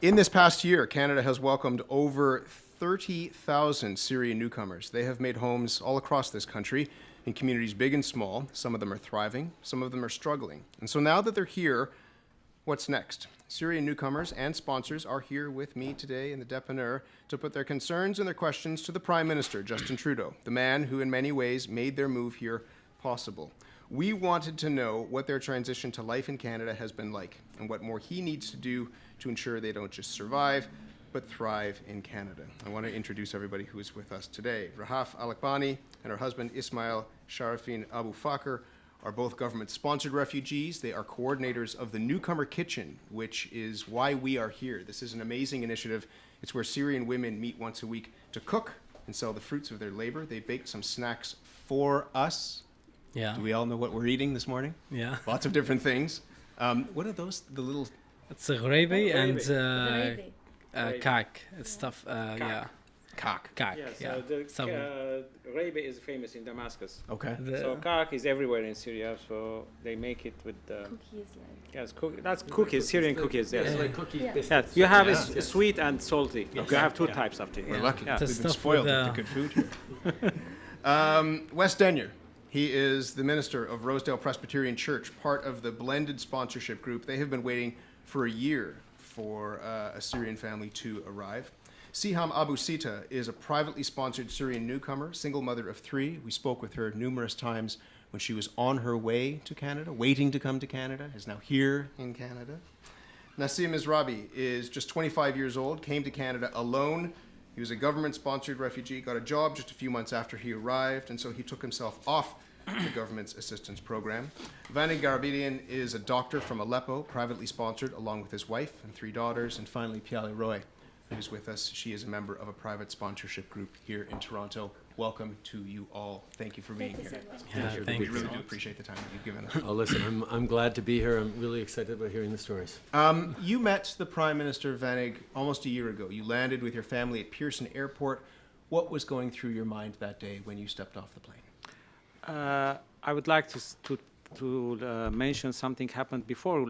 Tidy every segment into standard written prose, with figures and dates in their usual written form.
In this past year, Canada has welcomed over 30,000 Syrian newcomers. They have made homes all across this country in communities big and small. Some of them are thriving, some of them are struggling. And so now that they're here, what's next? Syrian newcomers and sponsors are here with me today in the Dépanneur to put their concerns and their questions to the Prime Minister, Justin Trudeau, the man who in many ways made their move here possible. We wanted to know what their transition to life in Canada has been like and what more he needs to do to ensure they don't just survive, but thrive in Canada. I want to introduce everybody who is with us today. Rahaf Alakbani and her husband Ismail Sharafin Abu Fakr are both government-sponsored refugees. They are coordinators of the Newcomer Kitchen, which is why we are here. This is an amazing initiative. It's where Syrian women meet once a week to cook and sell the fruits of their labor. They baked some snacks for us. Yeah. Do we all know what we're eating this morning? Yeah. Lots of different things. What are those, the little... It's a gravy and Gravy. kak. It's stuff, yeah. Kak. Kak, Yeah, yeah. so the rabe is famous in Damascus. Okay. So kak is everywhere in Syria, so they make it with Cookies like. yes, that's cookies, Syrian cookies. Yes. It's like cookies, Yeah. biscuits. Yeah, you have is sweet and salty. You have two types of tea. We're lucky. Yeah. We've been stuff spoiled with, with the good food here. Wes Denyer. He is the minister of Rosedale Presbyterian Church, part of the blended sponsorship group. They have been waiting for a year for a Syrian family to arrive. Siham Abu Sita is a privately sponsored Syrian newcomer, single mother of 3. We spoke with her numerous times when she was on her way to Canada, waiting to come to Canada, is now here in Canada. Nassim Mizrabi is just 25 years old, came to Canada alone. He was a government-sponsored refugee, got a job just a few months after he arrived, and so he took himself off the government's assistance program. Vanig Garabedian is a doctor from Aleppo, privately sponsored, along with his wife and 3 daughters. And finally, Piali Roy, who's with us. She is a member of a private sponsorship group here in Toronto. Welcome to you all. Thank you for being Thank you here. so much. Yeah, We thank you. really do appreciate the time that you've given us. Oh, listen, I'm glad to be here. I'm really excited about hearing the stories. You met the Prime Minister, Vanig, almost a year ago. You landed with your family at Pearson Airport. What was going through your mind that day when you stepped off the plane? I would like to mention something happened before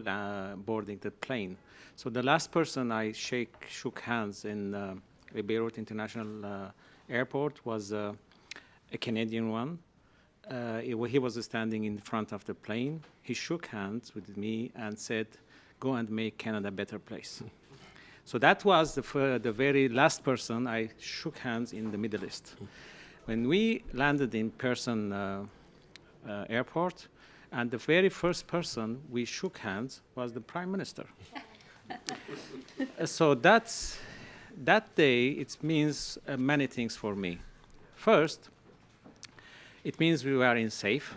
boarding the plane. So the last person I shook hands in Beirut International Airport was a Canadian one. He was standing in front of the plane. He shook hands with me and said, "Go and make Canada a better place." So that was the very last person I shook hands in the Middle East. When we landed in Pearson Airport, and the very first person we shook hands was the Prime Minister. So that day, it means many things for me. First, it means we are in safe.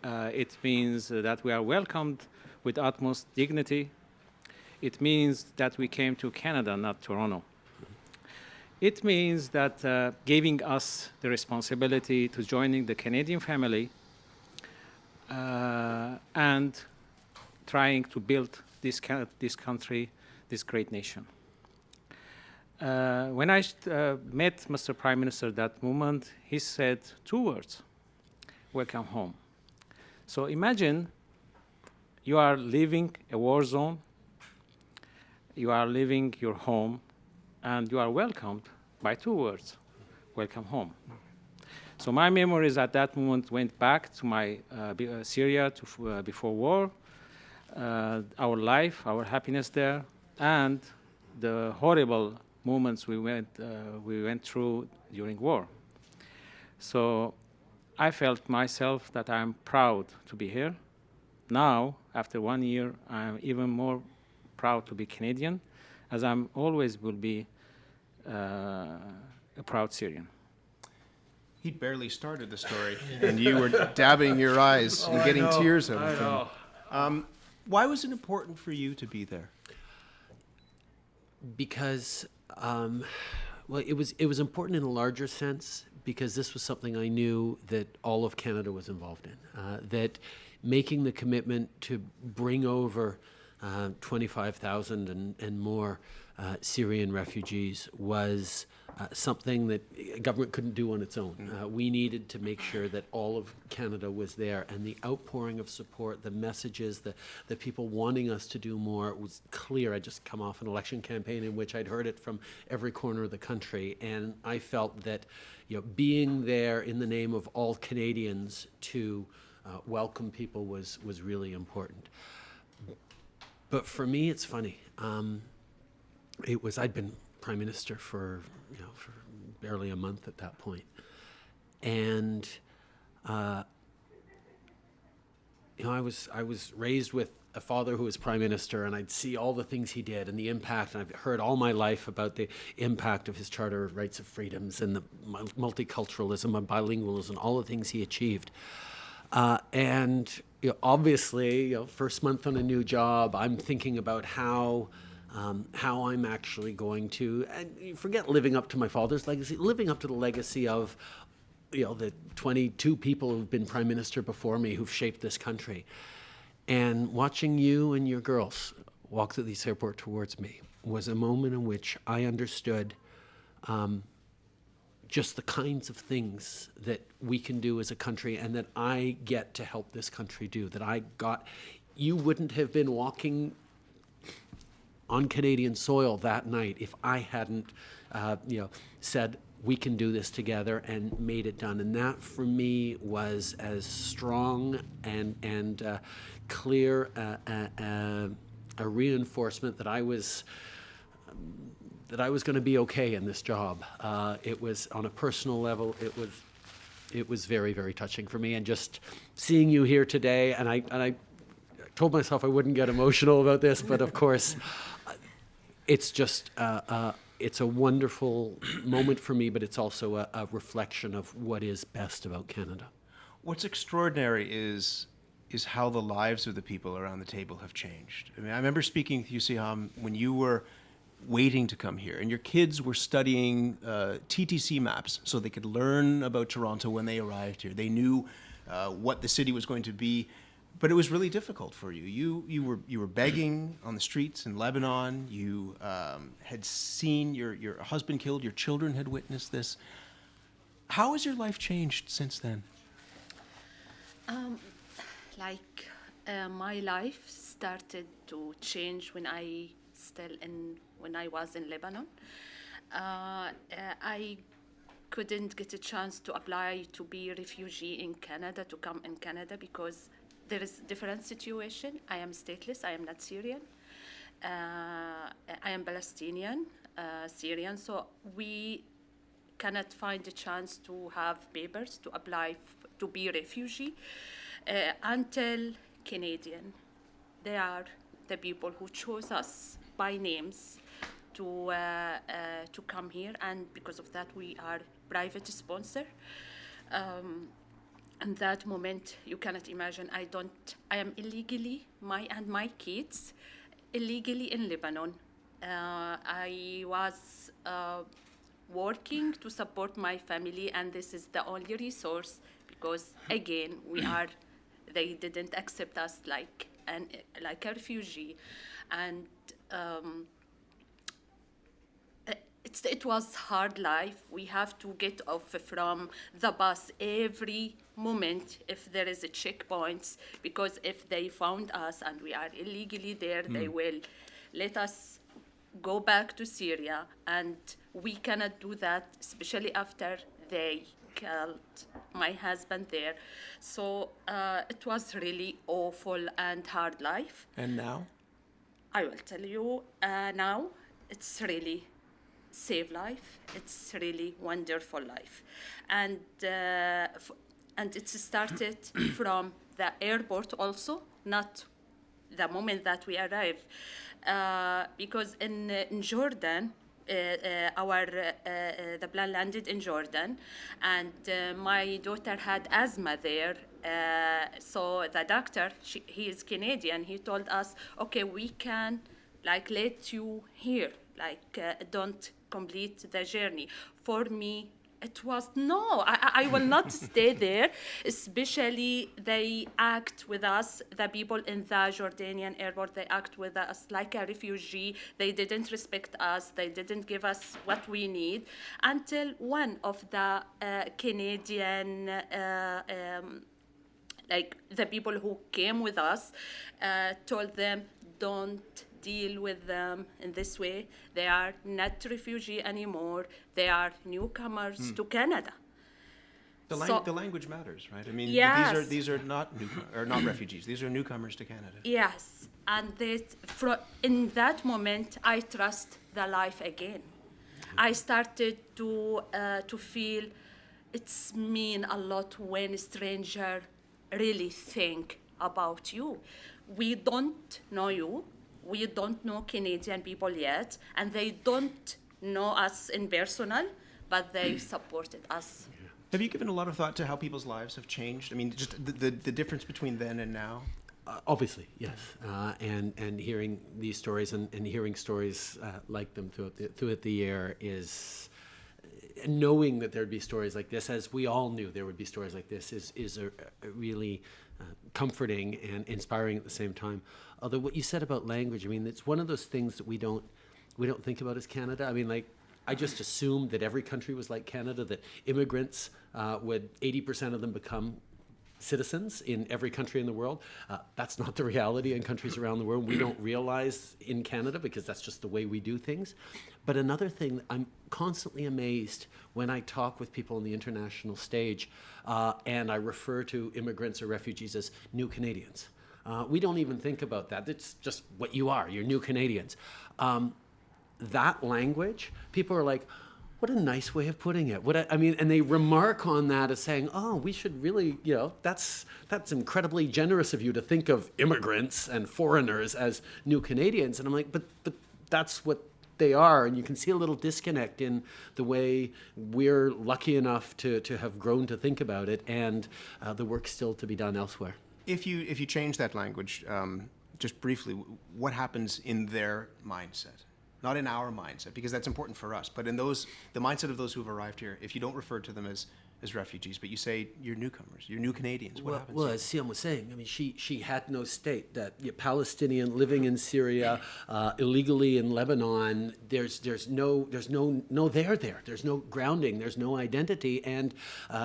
It means that we are welcomed with utmost dignity. It means that we came to Canada, not Toronto. It means that giving us the responsibility to joining the Canadian family and trying to build this country, this great nation. When I met Mr. Prime Minister that moment, he said 2 words: "Welcome home." So imagine you are leaving a war zone, you are leaving your home, and you are welcomed by 2 words: "Welcome home." So my memories at that moment went back to my Syria before war, our life, our happiness there, and the horrible moments we went through during war. So I felt myself that I'm proud to be here. Now, after 1 year, I'm even more proud to be Canadian, as I'm always will be a proud Syrian. He'd barely started the story, and you were dabbing your eyes and getting tears out of them. Why was it important for you to be there? Because, well, it was important in a larger sense because this was something I knew that all of Canada was involved in. That making the commitment to bring over 25,000 and more Syrian refugees was something that government couldn't do on its own. We needed to make sure that all of Canada was there, and the outpouring of support, the messages, the people wanting us to do more was clear. I'd just come off an election campaign in which I'd heard it from every corner of the country, and I felt that being there in the name of all Canadians to welcome people was really important. But for me, it's funny. I'd been Prime Minister for barely a month at that point. And, I was raised with a father who was Prime Minister, and I'd see all the things he did and the impact, and I've heard all my life about the impact of his Charter of Rights of Freedoms and the multiculturalism and bilingualism, all the things he achieved. And obviously, first month on a new job, I'm thinking about how I'm actually going to, and you forget living up to my father's legacy, living up to the legacy of, the 22 people who've been Prime Minister before me who've shaped this country. And watching you and your girls walk through this airport towards me was a moment in which I understood just the kinds of things that we can do as a country and that I get to help this country do, you wouldn't have been walking on Canadian soil that night if I hadn't, said we can do this together and made it done. And that for me was as strong and clear a reinforcement that I was going to be okay in this job. It was on a personal level. It was very, very touching for me. And just seeing you here today, and I told myself I wouldn't get emotional about this, but of course, it's just it's a wonderful moment for me. But it's also a reflection of what is best about Canada. What's extraordinary is how the lives of the people around the table have changed. I mean, I remember speaking with you, Siham, when you were waiting to come here, and your kids were studying TTC maps so they could learn about Toronto when they arrived here. They knew what the city was going to be, but it was really difficult for you. You were begging on the streets in Lebanon. You had seen your husband killed. Your children had witnessed this. How has your life changed since then? My life started to change when I was in Lebanon. I couldn't get a chance to apply to be a refugee in Canada, to come in Canada, because there is a different situation. I am stateless. I am not Syrian. I am Palestinian, Syrian. So we cannot find a chance to have papers to apply to be a refugee until Canadian. They are the people who chose us by names to come here, and because of that we are private sponsor. And that moment, you cannot imagine. I am illegally, my kids illegally in Lebanon. I was working to support my family, and this is the only resource, because again they didn't accept us like a refugee, and it was hard life. We have to get off from the bus every moment if there is a checkpoints, because if they found us and we are illegally there, they will let us go back to Syria, and we cannot do that, especially after they killed my husband there. So it was really awful and hard life. And now? I will tell you, now it's really save life. It's really wonderful life. And it started from the airport also, not the moment that we arrived. Because in Jordan, the plane landed in Jordan, and my daughter had asthma there. So the doctor, he is Canadian, he told us, okay, we can let you here, don't complete the journey. For me, It was no, I will not stay there. Especially they act with us, the people in the Jordanian airport, they act with us like a refugee. They didn't respect us. They didn't give us what we need until one of the Canadian, like the people who came with us, told them, don't deal with them in this way. They are not refugee anymore. They are newcomers to Canada. The language matters, right? I mean, Yes. these are not not refugees. These are newcomers to Canada. Yes, and in that moment, I trust the life again. I started to feel it's mean a lot when a stranger really think about you. We don't know you. We don't know Canadian people yet, and they don't know us in personal, but they supported us. Have you given a lot of thought to how people's lives have changed? I mean, just the difference between then and now? Obviously, yes. And hearing these stories and hearing stories like them throughout the year is... knowing that there'd be stories like this, as we all knew there would be stories like this, is a really comforting and inspiring at the same time. Although what you said about language, I mean, it's one of those things that we don't think about as Canada. I mean, like, I just assumed that every country was like Canada, that immigrants would 80% of them become citizens in every country in the world. That's not the reality in countries around the world. We don't realize in Canada because that's just the way we do things. But another thing, I'm constantly amazed when I talk with people on the international stage and I refer to immigrants or refugees as new Canadians. We don't even think about that. It's just what you are. You're new Canadians. That language, people are like, what a nice way of putting it. I mean, and they remark on that as saying, oh, we should really, that's incredibly generous of you to think of immigrants and foreigners as new Canadians. And I'm like, but that's what they are. And you can see a little disconnect in the way we're lucky enough to have grown to think about it, and the work still to be done elsewhere. If you change that language, just briefly, what happens in their mindset? Not in our mindset, because that's important for us, but in the mindset of those who've arrived here. If you don't refer to them as refugees, but you say you're newcomers, you're new Canadians, what happens? Well, as Siam was saying, I mean, she had no state. That Palestinian living in Syria, illegally in Lebanon. There's no there there. There's no grounding. There's no identity. And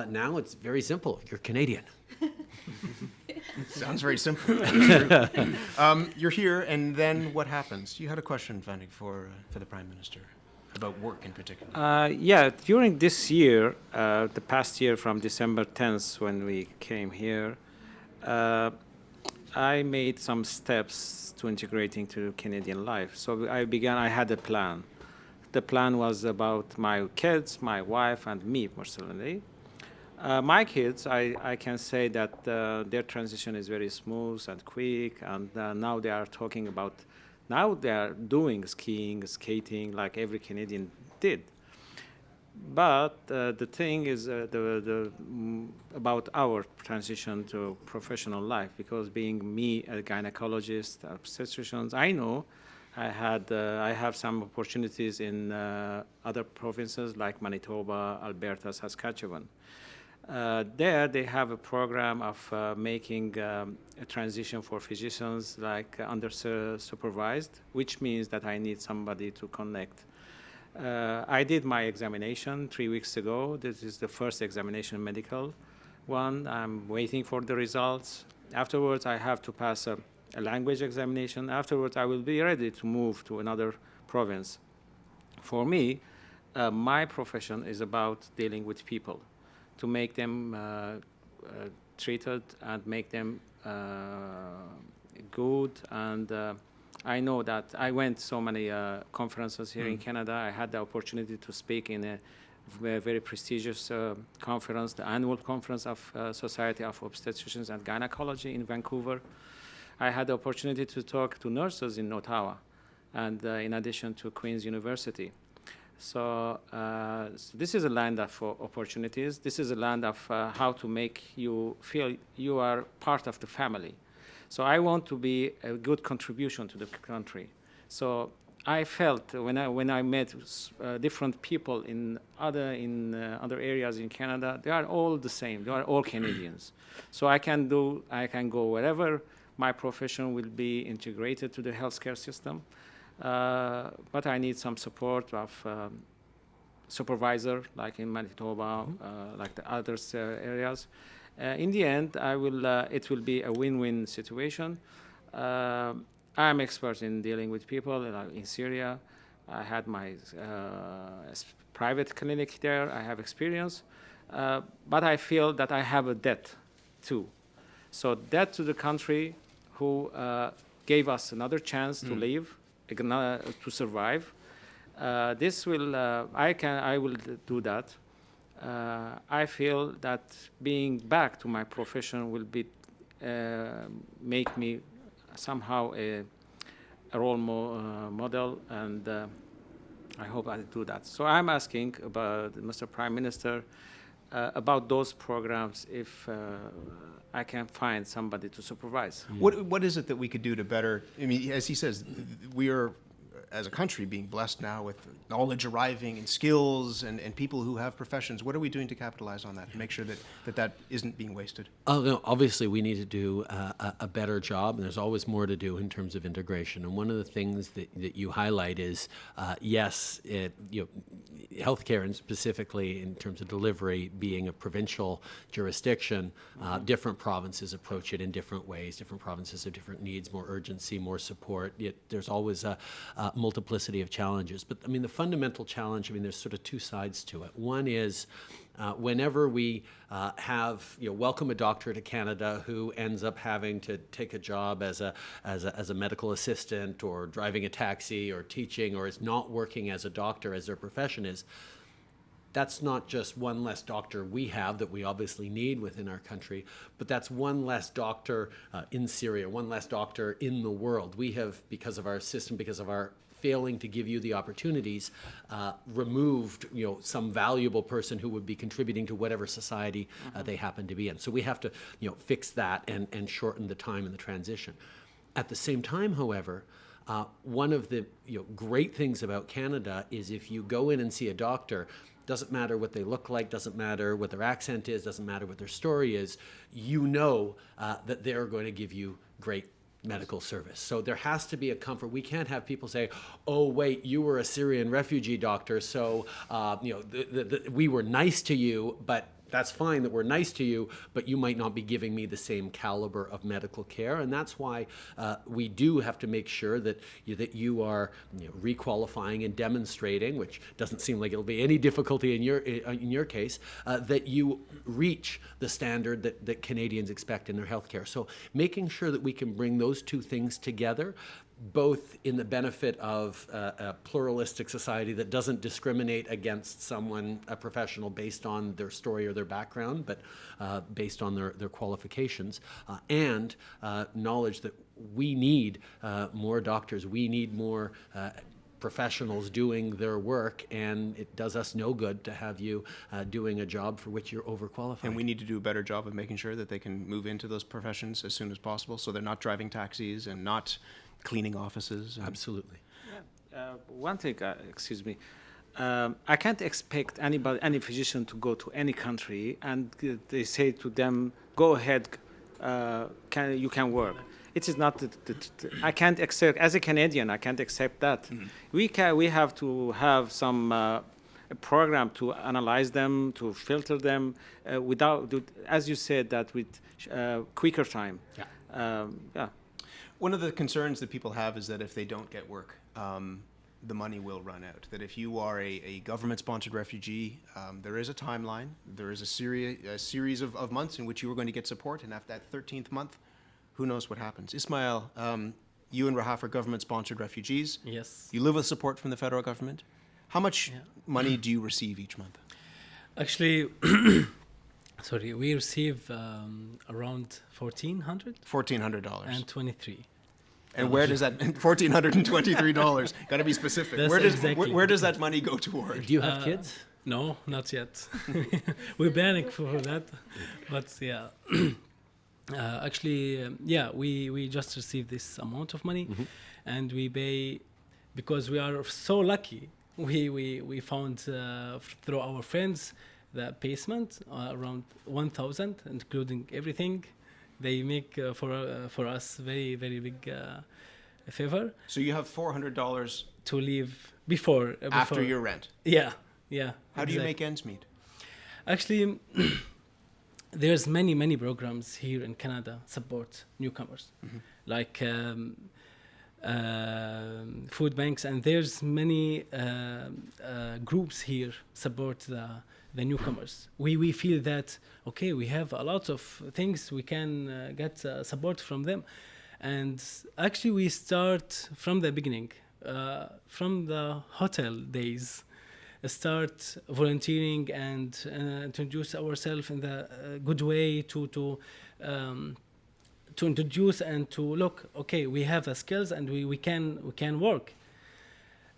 now it's very simple. You're Canadian. Sounds very simple. You're here, and then what happens? You had a question, Vanik, for the Prime Minister about work in particular. Yeah, during this year, the past year from December 10th when we came here, I made some steps to integrating to Canadian life. So I had a plan. The plan was about my kids, my wife, and me personally. My kids, I can say that their transition is very smooth and quick, and now they are talking about, now they are doing skiing, skating, like every Canadian did. But the thing is about our transition to professional life, because being me, a gynecologist, obstetricians, I know I have some opportunities in other provinces like Manitoba, Alberta, Saskatchewan. There they have a program of making a transition for physicians like under supervised, which means that I need somebody to connect. I did my examination 3 weeks ago. This is the first examination, medical one. I'm waiting for the results. Afterwards, I have to pass a language examination. Afterwards, I will be ready to move to another province. For me, my profession is about dealing with people, to make them treated and make them good. And I know that I went so many conferences here in Canada. I had the opportunity to speak in a very prestigious conference, the annual conference of Society of Obstetricians and Gynecology in Vancouver. I had the opportunity to talk to nurses in Ottawa, and in addition to Queen's University. So this is a land of opportunities. This is a land of how to make you feel you are part of the family. So I want to be a good contribution to the country. So I felt when I met different people in other areas in Canada, they are all the same. They are all Canadians. So I can go wherever. My profession will be integrated to the healthcare system, but I need some support of supervisor, like in Manitoba, like the other areas. In the end, it will be a win-win situation. I'm expert in dealing with people in Syria. I had my private clinic there. I have experience, but I feel that I have a debt too. So debt to the country who gave us another chance to live, to survive. I will do that. I feel that being back to my profession will make me somehow a role model, and I hope I do that. So I'm asking about Mr. Prime Minister about those programs, if I can find somebody to supervise. What is it that we could do to better? I mean, as he says, we are, as a country, being blessed now with knowledge arriving and skills and people who have professions. What are we doing to capitalize on that and make sure that isn't being wasted? No, obviously, we need to do a better job, and there's always more to do in terms of integration. And one of the things that you highlight is, healthcare, and specifically in terms of delivery, being a provincial jurisdiction, different provinces approach it in different ways. Different provinces have different needs, more urgency, more support. Yet there's always a multiplicity of challenges. But I mean, the fundamental challenge, there's sort of two sides to it. One is whenever we welcome a doctor to Canada who ends up having to take a job as a medical assistant, or driving a taxi, or teaching, or is not working as a doctor as their profession is, that's not just one less doctor we have that we obviously need within our country, but that's one less doctor in Syria, one less doctor in the world. We have, because of our system, because of our failing to give you the opportunities, removed some valuable person who would be contributing to whatever society they happen to be in. So we have to fix that and shorten the time in the transition. At the same time, however, one of the great things about Canada is if you go in and see a doctor, doesn't matter what they look like, doesn't matter what their accent is, doesn't matter what their story is, that they're going to give you great medical service. So there has to be a comfort. We can't have people say, oh, wait, you were a Syrian refugee doctor, so we were nice to you, but that's fine that we're nice to you, but you might not be giving me the same caliber of medical care. And that's why we do have to make sure that you are requalifying and demonstrating, which doesn't seem like it'll be any difficulty in your case, that you reach the standard that Canadians expect in their healthcare. So making sure that we can bring those two things together, both in the benefit of a pluralistic society that doesn't discriminate against someone, a professional, based on their story or their background, but based on their qualifications, and knowledge that we need more doctors, we need more professionals doing their work, and it does us no good to have you doing a job for which you're overqualified. And we need to do a better job of making sure that they can move into those professions as soon as possible, so they're not driving taxis and not cleaning offices. Absolutely. One thing, excuse me, I can't expect any physician to go to any country and they say to them, go ahead, you can work. It is not, I can't accept, as a Canadian, I can't accept that. Mm-hmm. We have to have some a program to analyze them, to filter them, as you said, that with quicker time. Yeah. One of the concerns that people have is that if they don't get work, the money will run out. That if you are a government-sponsored refugee, there is a timeline. There is a series of months in which you are going to get support, and after that 13th month, who knows what happens. Ismail, you and Rahaf are government-sponsored refugees. Yes. You live with support from the federal government. How much money do you receive each month? Actually, we receive around $1,400. $1,400. And 23. And where does that $1,423? Got to be specific. Where does that money go toward? Do you have kids? No, not yet. We're planning for that, but yeah. We just received this amount of money, and we pay because we are so lucky. We found through our friends the basement around 1,000, including everything. They make for us very very big favor So you have $400 to leave before after your rent. Yeah. How do you exactly. make ends meet? Actually, there's many programs here in Canada support newcomers, like food banks, and there's many groups here support the newcomers. We feel that okay, we have a lot of things we can get support from them, and actually we start from the beginning, from the hotel days. Start volunteering and introduce ourselves in the good way to introduce and to look. Okay, we have the skills and we can work.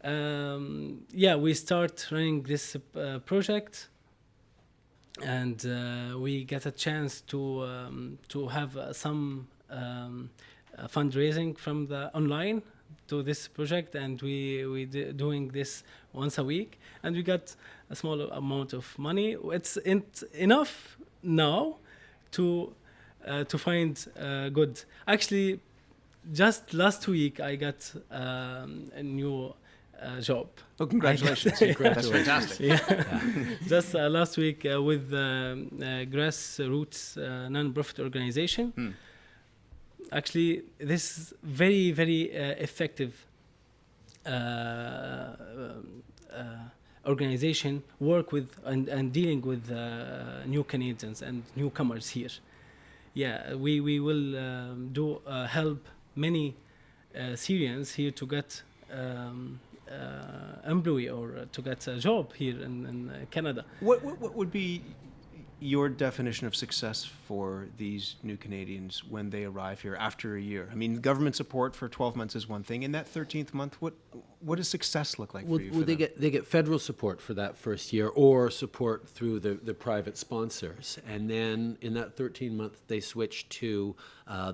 We start running this project, and we get a chance to have some fundraising from the online to this project, and we doing this once a week, and we got a small amount of money. It's enough now to find good. Actually, just last week I got a new job. Oh, congratulations. That's fantastic. Yeah. Just last week with grassroots non-profit organization. Actually, this is very, very effective organization, work with and dealing with new Canadians and newcomers here. Yeah, we will help many Syrians here to get employee or to get a job here in Canada. What would be your definition of success for these new Canadians when they arrive here after a year? I mean, government support for 12 months is one thing. In that 13th month, what does success look like for you? They get federal support for that first year, or support through the private sponsors, and then in that 13th month they switch to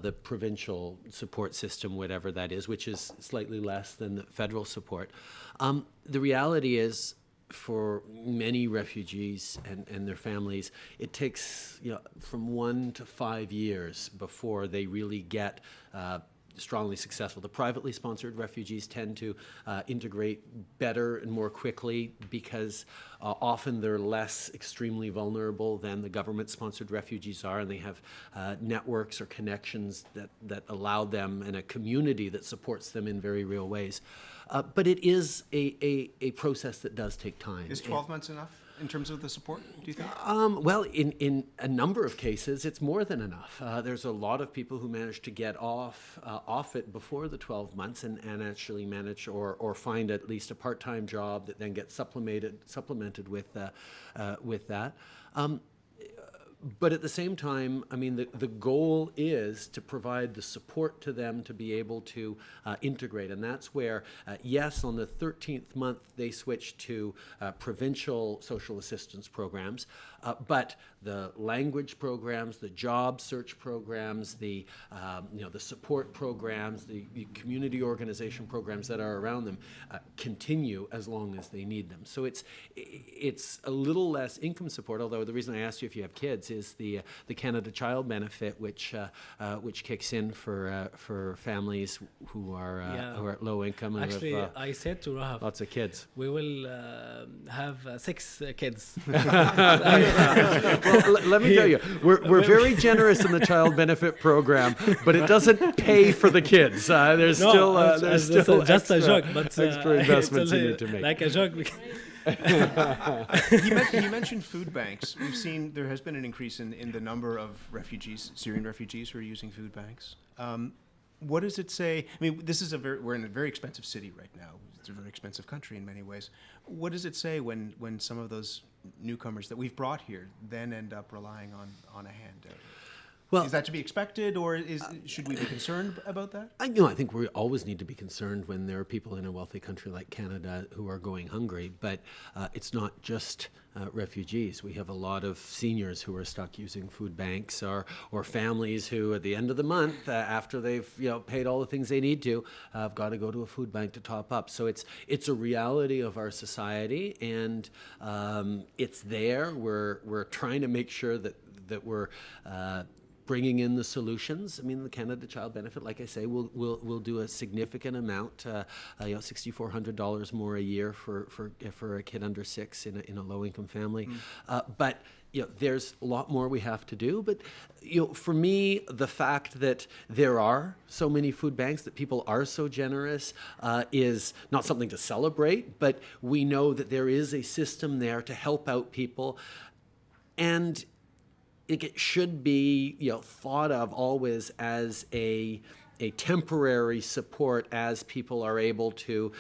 the provincial support system, whatever that is, which is slightly less than the federal support. The reality is, for many refugees and their families, it takes from 1 to 5 years before they really get strongly successful. The privately sponsored refugees tend to integrate better and more quickly because often they're less extremely vulnerable than the government-sponsored refugees are, and they have networks or connections that allow them, and a community that supports them in very real ways. But it is a process that does take time. Is 12 months enough in terms of the support, do you think? Well, in a number of cases, it's more than enough. There's a lot of people who manage to get off it before the 12 months and actually manage or find at least a part-time job that then gets supplemented with that. But at the same time, I mean, the goal is to provide the support to them to be able to integrate. And that's where, yes, on the 13th month, they switch to provincial social assistance programs. But the language programs, the job search programs, the support programs, the community organization programs that are around them continue as long as they need them. So it's a little less income support, although the reason I asked you if you have kids is the Canada Child Benefit, which kicks in for families who are at low income. And Actually, who have, I said to Rahaf, lots of kids. we will have 6 kids. Well, let me tell you, we're very generous in the child benefit program, but it doesn't pay for the kids. There's still just a joke, but extra investments it's you need to make. like a joke. You mentioned food banks. We've seen there has been an increase in the number of refugees, Syrian refugees, who are using food banks. What does it say? I mean, we're in a very expensive city right now. It's a very expensive country in many ways. What does it say when some of those newcomers that we've brought here then end up relying on a handout? Well, is that to be expected, or should we be concerned about that? I think we always need to be concerned when there are people in a wealthy country like Canada who are going hungry, but it's not just refugees. We have a lot of seniors who are stuck using food banks, or families who at the end of the month, after they've paid all the things they need to, have got to go to a food bank to top up. So it's a reality of our society, and it's there. We're trying to make sure that we're bringing in the solutions. I mean, the Canada Child Benefit, like I say, will do a significant amount, $6,400 more a year for a kid under 6 in a low-income family. But there's a lot more we have to do. But for me, the fact that there are so many food banks, that people are so generous, is not something to celebrate. But we know that there is a system there to help out people, and it should be thought of always as a temporary support as people are able to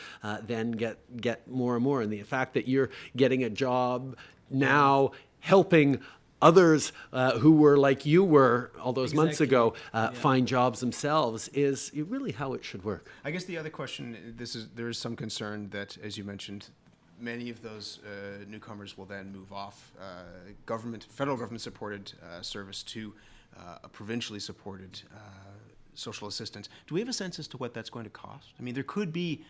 then get more and more. And the fact that you're getting a job now, helping others who were like you were all those months ago find jobs themselves is really how it should work. I guess the other question, there is some concern that, as you mentioned, many of those newcomers will then move off federal government-supported service to a provincially supported social assistance. Do we have a sense as to what that's going to cost? I mean, there could be,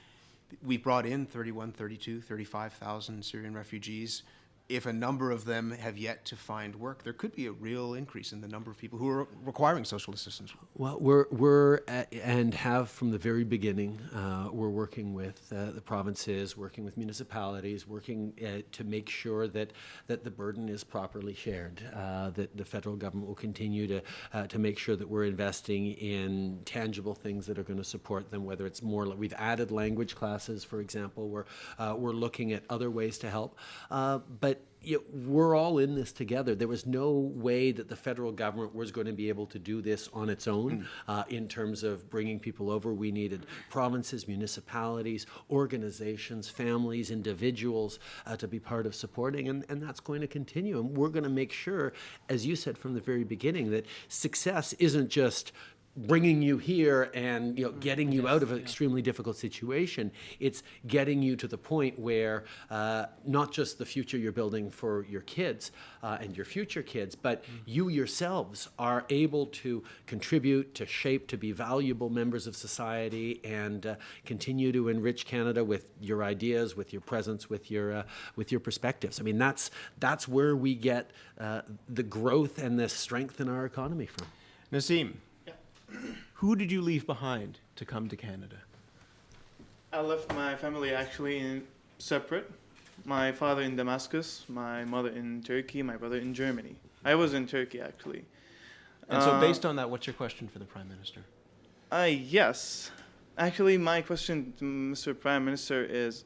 we brought in 31, 32, 35,000 Syrian refugees. If a number of them have yet to find work, there could be a real increase in the number of people who are requiring social assistance. Well, we're and have from the very beginning, we're working with the provinces, working with municipalities, working to make sure that the burden is properly shared, that the federal government will continue to make sure that we're investing in tangible things that are going to support them, whether it's more, we've added language classes, for example, we're looking at other ways to help. But we're all in this together. There was no way that the federal government was going to be able to do this on its own in terms of bringing people over. We needed provinces, municipalities, organizations, families, individuals to be part of supporting, and that's going to continue. And we're going to make sure, as you said from the very beginning, that success isn't just bringing you here and getting you out of an extremely difficult situation. It's getting you to the point where not just the future you're building for your kids and your future kids, but you yourselves are able to contribute, to shape, to be valuable members of society, and continue to enrich Canada with your ideas, with your presence, with your perspectives. I mean, that's where we get the growth and the strength in our economy from. Naseem, who did you leave behind to come to Canada? I left my family actually separate. My father in Damascus, my mother in Turkey, my brother in Germany. I was in Turkey actually. And so based on that, what's your question for the Prime Minister? Yes. Actually, my question to Mr. Prime Minister is,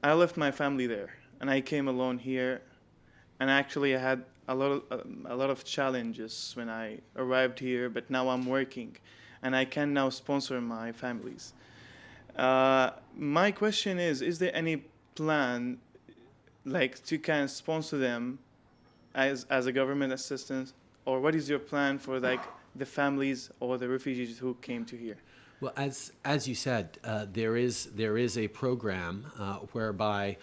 I left my family there and I came alone here, and actually I had a lot of challenges when I arrived here, but now I'm working and I can now sponsor my families. My question is there any plan to kind of sponsor them as a government assistance, or what is your plan for the families or the refugees who came to here? Well, as you said, there is a program whereby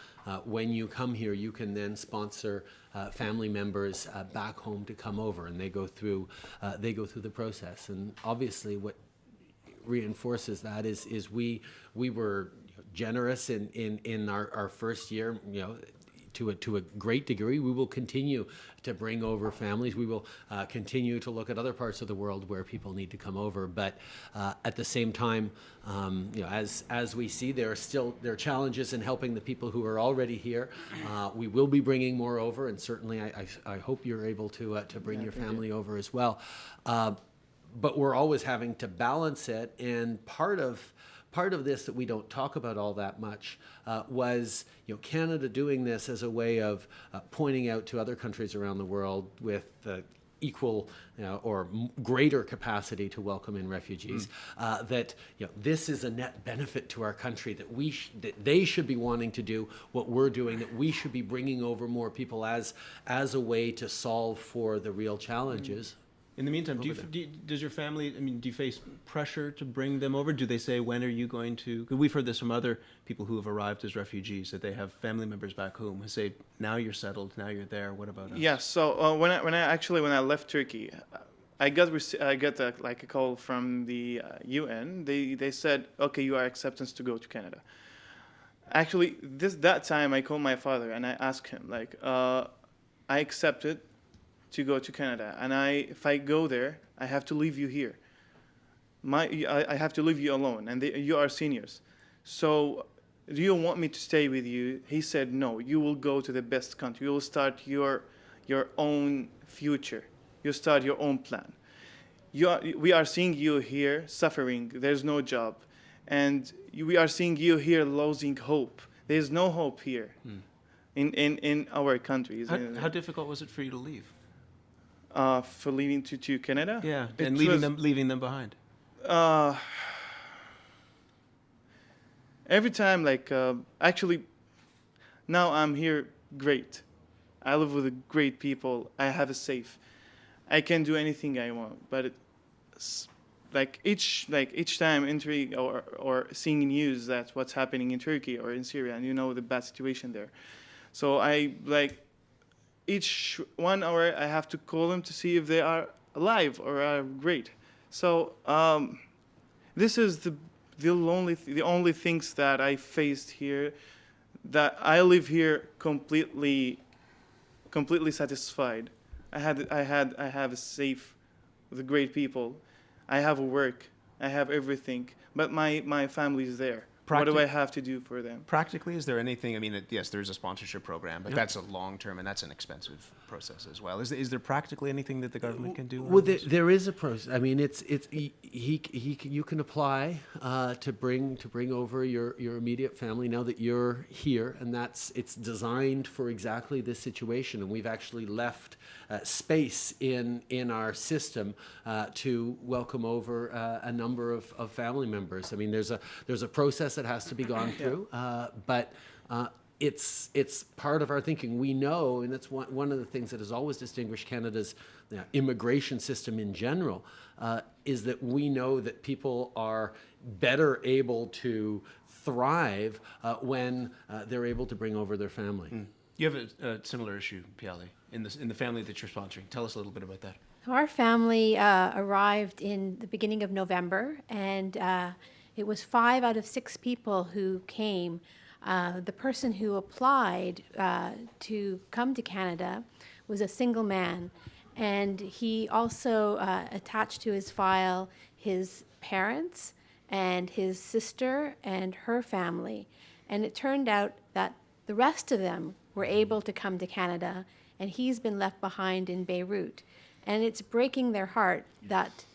when you come here, you can then sponsor family members back home to come over, and they go through the process. And obviously, what reinforces that is we were generous in our first year, to a great degree. We will continue to bring over families. We will continue to look at other parts of the world where people need to come over. But at the same time, as we see, there are challenges in helping the people who are already here. We will be bringing more over, and certainly I hope you're able to bring your family over as well. But we're always having to balance it, and part of this that we don't talk about all that much was Canada doing this as a way of pointing out to other countries around the world with equal or greater capacity to welcome in refugees, that this is a net benefit to our country, that that they should be wanting to do what we're doing, that we should be bringing over more people as a way to solve for the real challenges. In the meantime, does your family, do you face pressure to bring them over? Do they say, when are you going to, because we've heard this from other people who have arrived as refugees, that they have family members back home who say, now you're settled, now you're there, what about us? Yes. So when I left Turkey, I got a call from the UN. They said, okay, you are acceptance to go to Canada. Actually, that time I called my father and I asked him, I accepted to go to Canada, and if I go there, I have to leave you here. I have to leave you alone, and you are seniors. So, do you want me to stay with you? He said, no. You will go to the best country. You will start your own future. You start your own plan. We are seeing you here suffering. There's no job, and we are seeing you here losing hope. There's no hope here, in our countries. How difficult was it for you to leave? For leaving to Canada? Yeah, and leaving them behind. Every time, actually, now I'm here, great. I live with great people. I have a safe. I can do anything I want. But each time entering or seeing news that's what's happening in Turkey or in Syria, and the bad situation there. So each 1 hour I have to call them to see if they are alive or are great. So this is the only things that I faced here, that I live here completely satisfied. I have a safe with great people. I have a work. I have everything. But my family is there. What do I have to do for them? Practically, is there anything? Yes, there's a sponsorship program, but that's a long-term and that's an expensive process as well. Is there practically anything that the government can do? Well, there is a process. You can apply to bring over your immediate family now that you're here, and it's designed for exactly this situation. And we've actually left space in our system to welcome over a number of family members. There's a process that has to be gone through, but it's part of our thinking. We know, and that's one of the things that has always distinguished Canada's immigration system in general, is that we know that people are better able to thrive when they're able to bring over their family. You have a similar issue, Piali, in the family that you're sponsoring. Tell us a little bit about that. Our family arrived in the beginning of November, and it was 5 out of 6 people who came. The person who applied to come to Canada was a single man, and he also attached to his file his parents and his sister and her family. And it turned out that the rest of them were able to come to Canada, and he's been left behind in Beirut. And it's breaking their heart that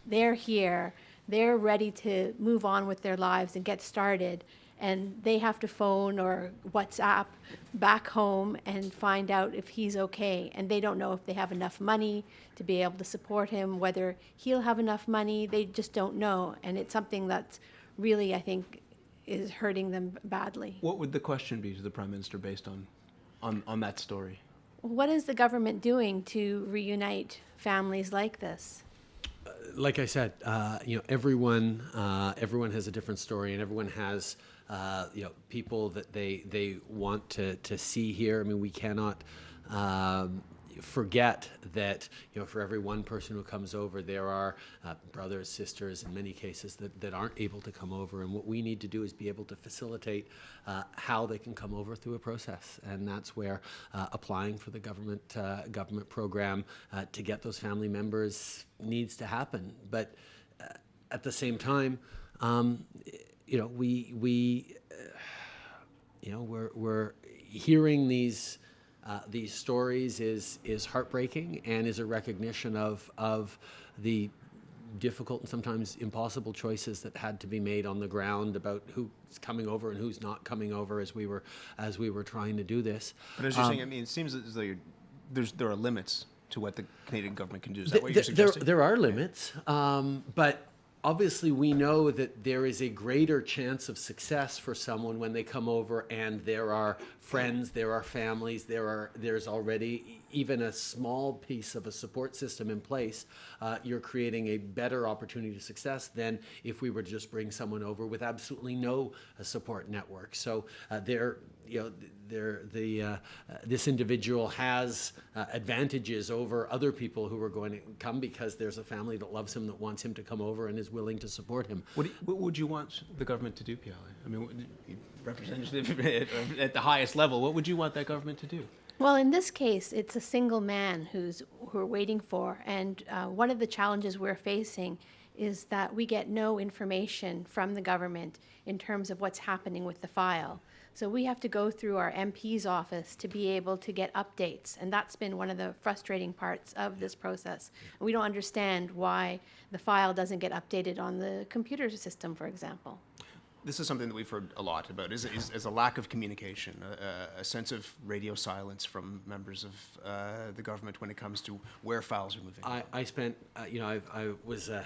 they're here, they're ready to move on with their lives and get started, and they have to phone or WhatsApp back home and find out if he's okay. And they don't know if they have enough money to be able to support him, whether he'll have enough money. They just don't know. And it's something that's really, I think, is hurting them badly. What would the question be to the Prime Minister based on that story? What is the government doing to reunite families like this? Like I said, everyone has a different story, and everyone has people that they want to see here. We cannot forget that for every one person who comes over, there are brothers, sisters, in many cases that aren't able to come over. And what we need to do is be able to facilitate how they can come over through a process, and that's where applying for the government program to get those family members needs to happen. But at the same time, we're hearing these stories is heartbreaking, and is a recognition of the difficult and sometimes impossible choices that had to be made on the ground about who's coming over and who's not coming over as we were trying to do this. But as you're saying, it seems as though there are limits to what the Canadian government can do. Is that what you're suggesting? There are limits, but obviously, we know that there is a greater chance of success for someone when they come over and there are friends, there are families, there's already even a small piece of a support system in place. You're creating a better opportunity to success than if we were to just bring someone over with absolutely no support network. So this individual has advantages over other people who are going to come because there's a family that loves him, that wants him to come over and is willing to support him. What would you want the government to do, Piale? I mean, representative at the highest level, what would you want that government to do? Well, in this case, it's a single man who we're waiting for, and one of the challenges we're facing is that we get no information from the government in terms of what's happening with the file. So we have to go through our MP's office to be able to get updates, and that's been one of the frustrating parts of this process. We don't understand why the file doesn't get updated on the computer system, for example. This is something that we've heard a lot about, is a lack of communication, a sense of radio silence from members of the government when it comes to where files are moving. I spent, I was an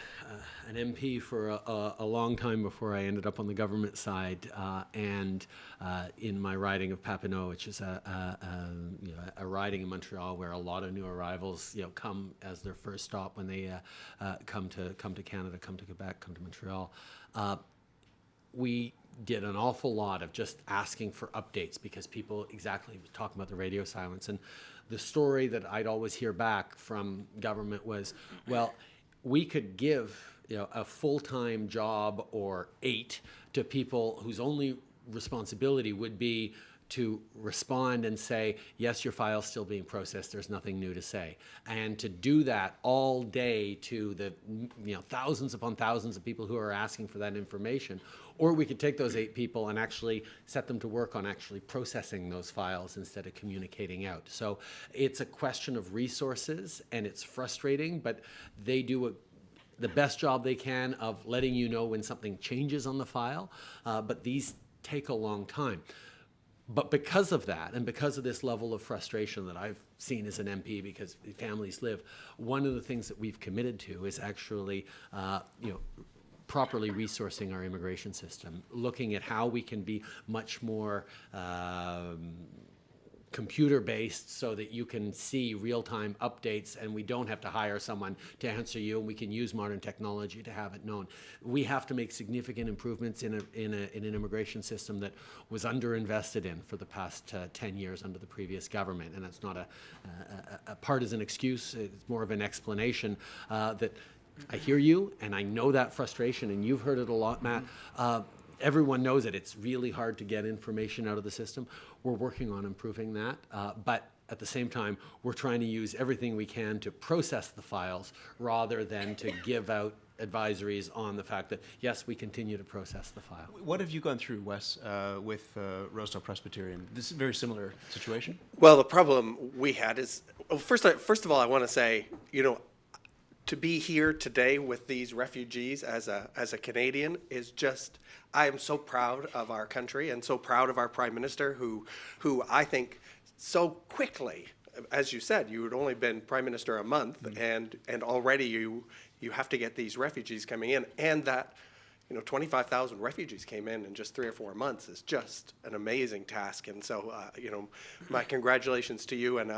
MP for a long time before I ended up on the government side, and in my riding of Papineau, which is a riding in Montreal where a lot of new arrivals, come as their first stop when they come to Canada, come to Quebec, come to Montreal. We did an awful lot of just asking for updates because people exactly was talking about the radio silence. And the story that I'd always hear back from government was, well, we could give a full-time job or 8 to people whose only responsibility would be to respond and say, yes, your file's still being processed, there's nothing new to say. And to do that all day to the thousands upon thousands of people who are asking for that information. Or we could take those 8 people and actually set them to work on actually processing those files instead of communicating out. So it's a question of resources, and it's frustrating, but they do the best job they can of letting you know when something changes on the file, but these take a long time. But because of that, and because of this level of frustration that I've seen as an MP, because families live, one of the things that we've committed to is actually, properly resourcing our immigration system, looking at how we can be much more computer-based so that you can see real-time updates and we don't have to hire someone to answer you, and we can use modern technology to have it known. We have to make significant improvements in an immigration system that was underinvested in for the past 10 years under the previous government, and that's not a partisan excuse. It's more of an explanation that I hear you, and I know that frustration, and you've heard it a lot, Matt. Everyone knows it. It's really hard to get information out of the system. We're working on improving that, but at the same time, we're trying to use everything we can to process the files rather than to give out advisories on the fact that, yes, we continue to process the file. What have you gone through, Wes, with Rosedale Presbyterian? This is a very similar situation? Well, the problem we had is, first of all, I want to say, to be here today with these refugees as a Canadian is just, I am so proud of our country and so proud of our Prime Minister who I think so quickly, as you said, you had only been Prime Minister a month, and already you have to get these refugees coming in, and that 25,000 refugees came in just 3 or 4 months is just an amazing task. And so, my congratulations to you. And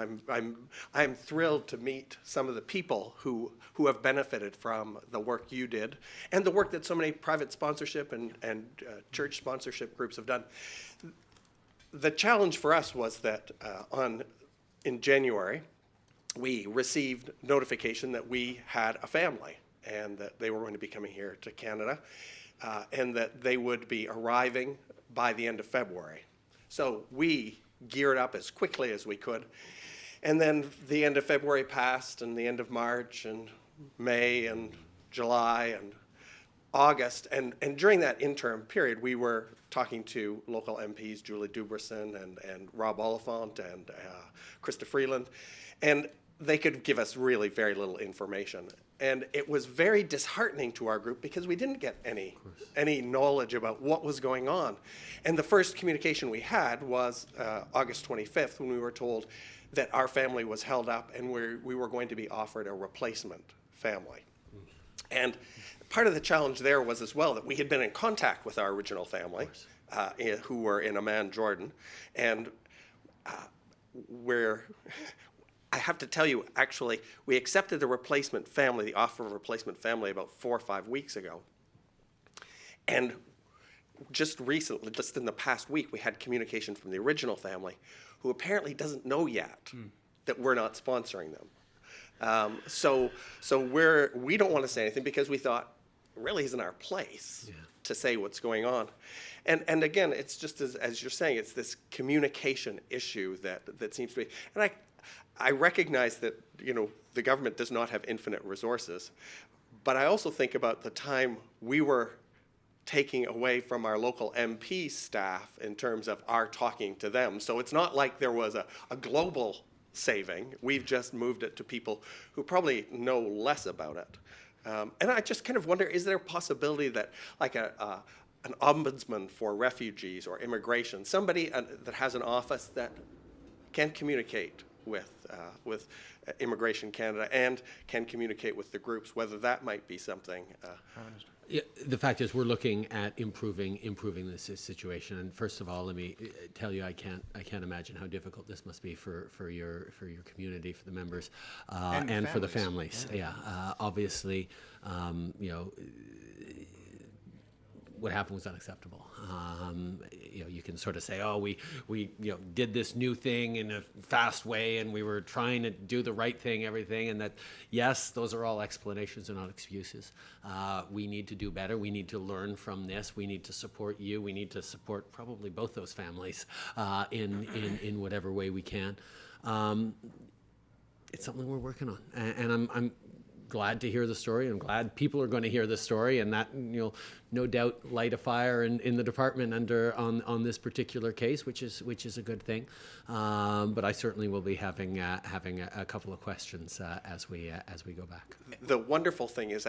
I'm thrilled to meet some of the people who have benefited from the work you did and the work that so many private sponsorship and church sponsorship groups have done. The challenge for us was that in January, we received notification that we had a family and that they were going to be coming here to Canada, and that they would be arriving by the end of February. So we geared up as quickly as we could. And then the end of February passed, and the end of March, and May, and July, and August. And during that interim period, we were talking to local MPs, Julie Duberson and Rob Oliphant and Krista Freeland, and they could give us really very little information. And it was very disheartening to our group because we didn't get any knowledge about what was going on. And the first communication we had was August 25th when we were told that our family was held up and we were going to be offered a replacement family. And part of the challenge there was as well that we had been in contact with our original family, who were in Amman, Jordan, and I have to tell you, actually, we accepted the replacement family, the offer of a replacement family about 4 or 5 weeks ago. And just recently, just in the past week, we had communication from the original family, who apparently doesn't know yet that we're not sponsoring them. So we don't want to say anything because we thought it really isn't our place to say what's going on. And again, it's just as you're saying, it's this communication issue that seems to be. And I recognize that, the government does not have infinite resources, but I also think about the time we were taking away from our local MP staff in terms of our talking to them. So it's not like there was a global saving. We've just moved it to people who probably know less about it. And I just kind of wonder, is there a possibility that like an ombudsman for refugees or immigration, somebody that has an office that can communicate with Immigration Canada and can communicate with the groups, whether that might be something. Yeah, the fact is, we're looking at improving this situation. And first of all, let me tell you, I can't imagine how difficult this must be for your community, for the members, and for the families. Yeah, obviously, what happened was unacceptable. You can sort of say, oh, we did this new thing in a fast way, and we were trying to do the right thing, everything, and that, yes, those are all explanations and not excuses. We need to do better. We need to learn from this. We need to support you. We need to support probably both those families in whatever way we can. It's something we're working on, and I'm glad to hear the story. I'm glad people are going to hear the story, and that no doubt light a fire in the department on this particular case, which is a good thing. But I certainly will be having a couple of questions as we go back. The wonderful thing is,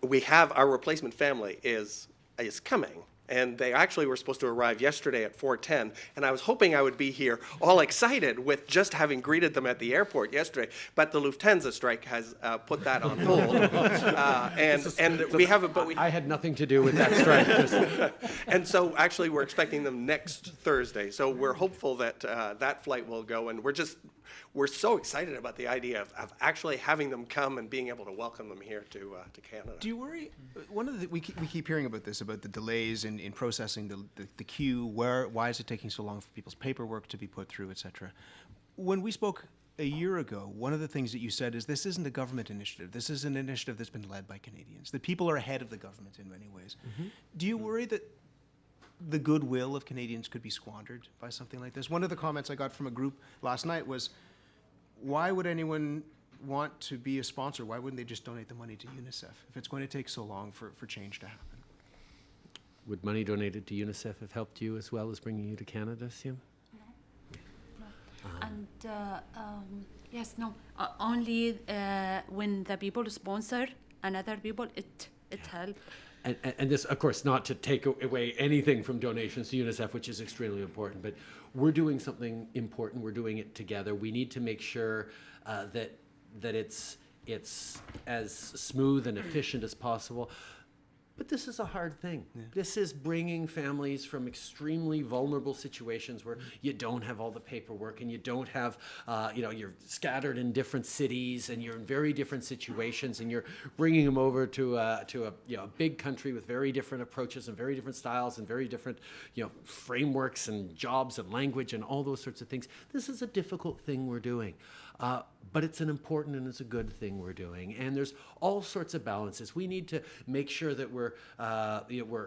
we have our replacement family is coming. And they actually were supposed to arrive yesterday at 4:10, and I was hoping I would be here all excited with just having greeted them at the airport yesterday. But the Lufthansa strike has put that on hold, I had nothing to do with that strike. And so actually we're expecting them next Thursday. So we're hopeful that that flight will go, and we're so excited about the idea of actually having them come and being able to welcome them here to Canada. Do you worry? We keep hearing about this, about the delays in processing the queue. Why is it taking so long for people's paperwork to be put through, etc. When we spoke a year ago, one of the things that you said is this isn't a government initiative. This is an initiative that's been led by Canadians. That people are ahead of the government in many ways. Mm-hmm. Do you worry that the goodwill of Canadians could be squandered by something like this? One of the comments I got from a group last night was, why would anyone want to be a sponsor? Why wouldn't they just donate the money to UNICEF if it's going to take so long for change to happen? Would money donated to UNICEF have helped you as well as bringing you to Canada, Sim? No. Only when the people sponsor another people, it helps. And this, of course, not to take away anything from donations to UNICEF, which is extremely important, but we're doing something important. We're doing it together. We need to make sure that it's as smooth and efficient as possible. But this is a hard thing. Yeah. This is bringing families from extremely vulnerable situations where you don't have all the paperwork and you don't have, you're scattered in different cities and you're in very different situations, and you're bringing them over to a big country with very different approaches and very different styles and very different, frameworks and jobs and language and all those sorts of things. This is a difficult thing we're doing. But it's an important and it's a good thing we're doing. And there's all sorts of balances. We need to make sure that we're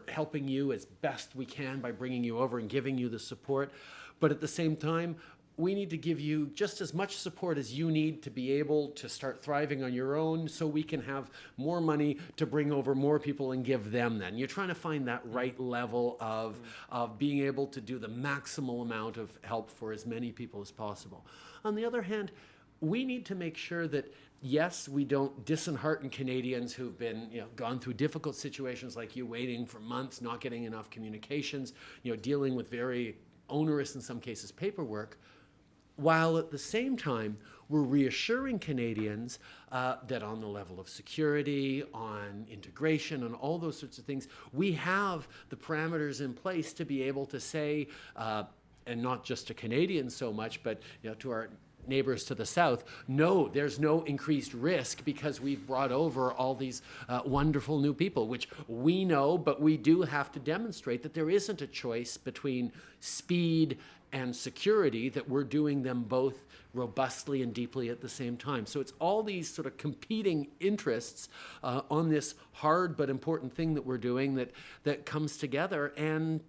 helping you as best we can by bringing you over and giving you the support. But at the same time, we need to give you just as much support as you need to be able to start thriving on your own, so we can have more money to bring over more people and give them then. You're trying to find that right level of being able to do the maximal amount of help for as many people as possible. On the other hand, we need to make sure that, yes, we don't dishearten Canadians who've been, gone through difficult situations like you, waiting for months, not getting enough communications, dealing with very onerous, in some cases, paperwork. while at the same time we're reassuring Canadians that on the level of security, on integration, on all those sorts of things, we have the parameters in place to be able to say, and not just to Canadians so much, but to our neighbors to the south, no, there's no increased risk because we've brought over all these wonderful new people, which we know, but we do have to demonstrate that there isn't a choice between speed and security, that we're doing them both robustly and deeply at the same time. So it's all these sort of competing interests on this hard but important thing that we're doing that comes together. And,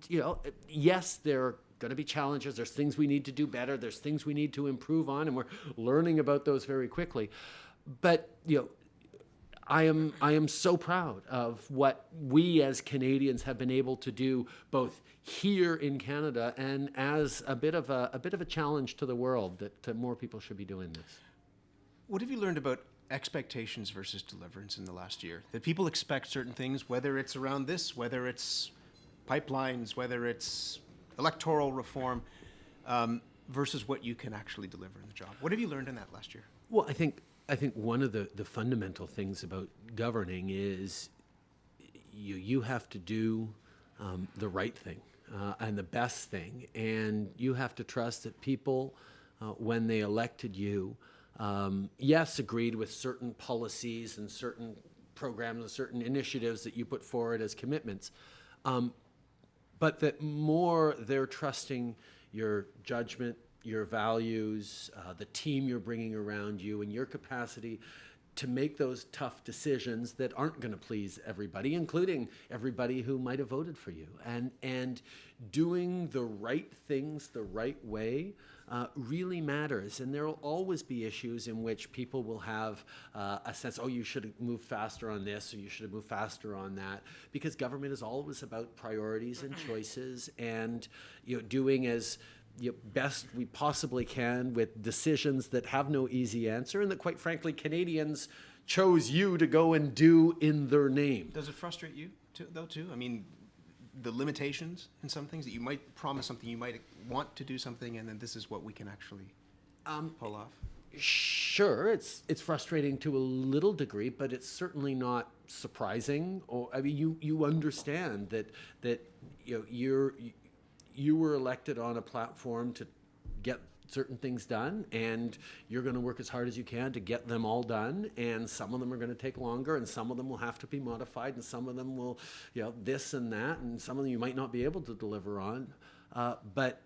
yes, there are going to be challenges. There's things we need to do better. There's things we need to improve on, and we're learning about those very quickly. But, I am so proud of what we as Canadians have been able to do both here in Canada and as a bit of a challenge to the world, that more people should be doing this. What have you learned about expectations versus deliverance in the last year? That people expect certain things, whether it's around this, whether it's pipelines, whether it's electoral reform, versus what you can actually deliver in the job. What have you learned in that last year? Well, I think one of the fundamental things about governing is you have to do the right thing and the best thing, and you have to trust that people, when they elected you, yes, agreed with certain policies and certain programs and certain initiatives that you put forward as commitments, but that more they're trusting your judgment, your values, the team you're bringing around you, and your capacity to make those tough decisions that aren't going to please everybody, including everybody who might have voted for you. And doing the right things the right way really matters. And there will always be issues in which people will have a sense, oh, you should have moved faster on this, or you should have moved faster on that, because government is always about priorities and choices, and doing as best we possibly can with decisions that have no easy answer, and that, quite frankly, Canadians chose you to go and do in their name. Does it frustrate you, too? I mean, the limitations in some things, that you might promise something, you might want to do something, and then this is what we can actually pull off? Sure, it's frustrating to a little degree, but it's certainly not surprising. Or I mean, you understand that you were elected on a platform to get certain things done, and you're going to work as hard as you can to get them all done, and some of them are going to take longer, and some of them will have to be modified, and some of them will, this and that, and some of them you might not be able to deliver on, but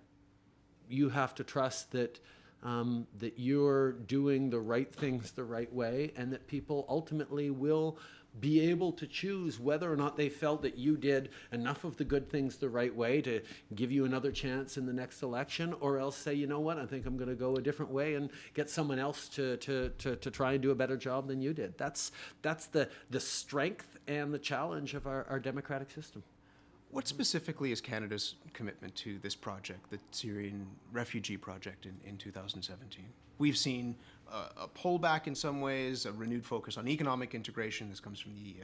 you have to trust that that you're doing the right things the right way, and that people ultimately will be able to choose whether or not they felt that you did enough of the good things the right way to give you another chance in the next election, or else say, you know what, I think I'm going to go a different way and get someone else to try and do a better job than you did. That's the strength and the challenge of our democratic system. What specifically is Canada's commitment to this project, the Syrian refugee project in 2017? We've seen a pullback in some ways, a renewed focus on economic integration. This comes from the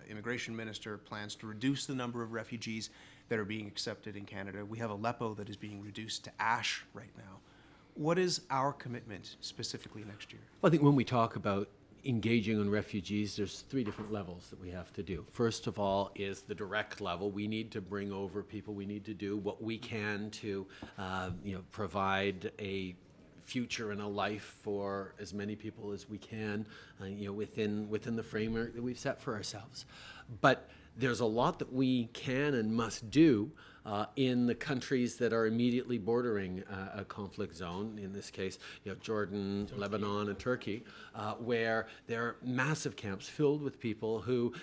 immigration minister, plans to reduce the number of refugees that are being accepted in Canada. We have Aleppo that is being reduced to ash right now. What is our commitment specifically next year? Well, I think when we talk about engaging on refugees, there's three different levels that we have to do. First of all is the direct level. We need to bring over people. We need to do what we can to provide a future and a life for as many people as we can, within the framework that we've set for ourselves. But there's a lot that we can and must do in the countries that are immediately bordering a conflict zone, in this case, Jordan, Turkey, Lebanon, and Turkey, where there are massive camps filled with people who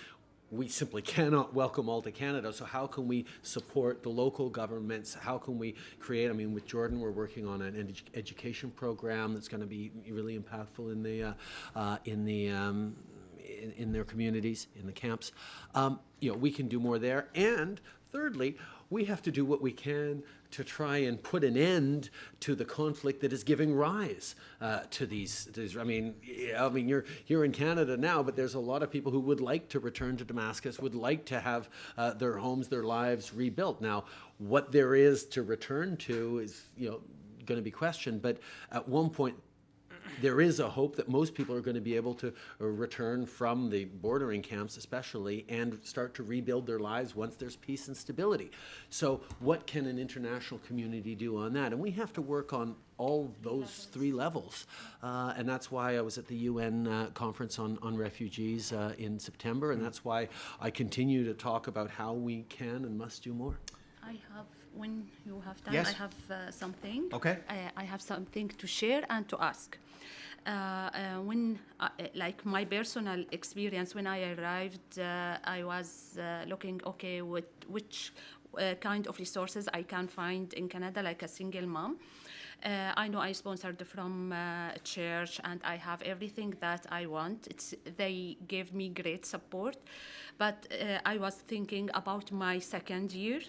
we simply cannot welcome all to Canada. So how can we support the local governments? How can we create, with Jordan, we're working on an education program that's going to be really impactful in their communities, in the camps. We can do more there. And thirdly, we have to do what we can to try and put an end to the conflict that is giving rise to these. You're in Canada now, but there's a lot of people who would like to return to Damascus, would like to have their homes, their lives rebuilt. Now, what there is to return to is, going to be questioned. But at one point, there is a hope that most people are going to be able to return from the bordering camps especially and start to rebuild their lives once there's peace and stability. So what can an international community do on that? And we have to work on all those three levels. And that's why I was at the UN conference on refugees in September, and that's why I continue to talk about how we can and must do more. I have, when you have time, Yes. I have something. Okay. I have something to share and to ask. When, like my personal experience, when I arrived, I was looking, okay, which kind of resources I can find in Canada, like a single mom. I know I sponsored from a church and I have everything that I want. They gave me great support, but I was thinking about my second year,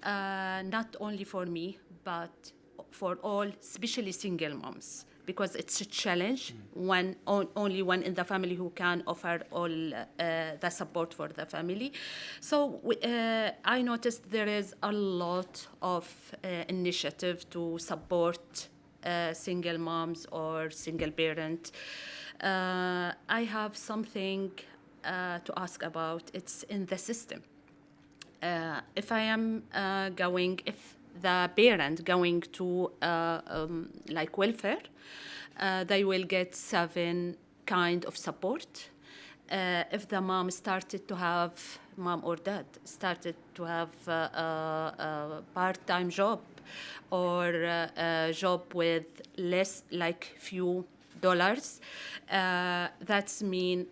not only for me, but for all, especially single moms, because it's a challenge when only one in the family who can offer all the support for the family. So I noticed there is a lot of initiative to support single moms or single parent. I have something to ask about. It's in the system. If I am if the parent going to like welfare, they will get 7 kind of support. If the mom or dad started to have a part-time job or a job with less, like few dollars, that's mean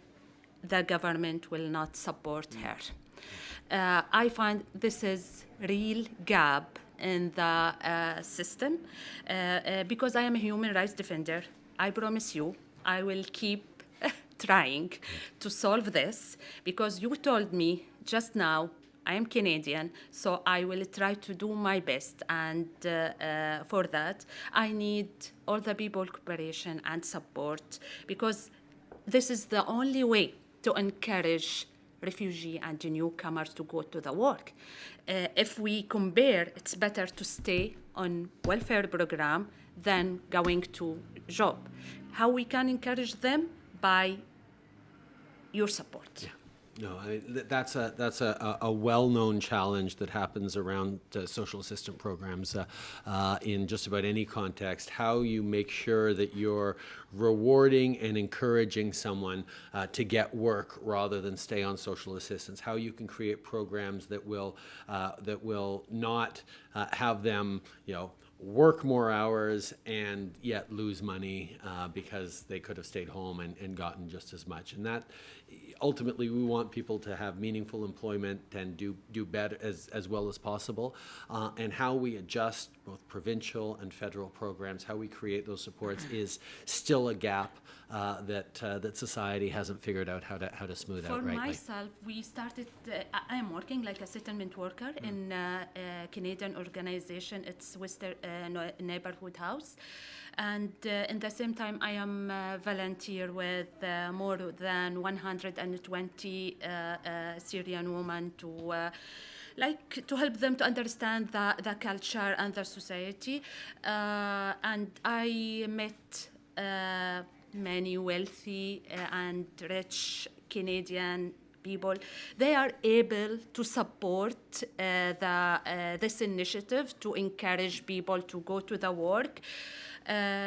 the government will not support her. I find this is real gap in the system because I am a human rights defender. I promise you, I will keep trying to solve this because you told me just now I am Canadian, so I will try to do my best. And for that, I need all the people cooperation and support because this is the only way to encourage refugee and newcomers to go to the work. If we compare, it's better to stay on welfare program than going to job. How we can encourage them? By your support. Yeah. No, I mean, that's a well-known challenge that happens around social assistance programs in just about any context. How you make sure that you're rewarding and encouraging someone to get work rather than stay on social assistance. How you can create programs that will not have them, work more hours and yet lose money because they could have stayed home and gotten just as much. And that ultimately we want people to have meaningful employment and do better as well as possible. And how we adjust both provincial and federal programs, how we create those supports is still a gap that society hasn't figured out how to smooth out rightly. For myself, we started, I am working like a settlement worker in a Canadian organization. It's Western Neighborhood House. And in the same time, I am a volunteer with more than 120 Syrian women to help them to understand the culture and the society. And I met many wealthy and rich Canadian people. They are able to support this initiative to encourage people to go to the work.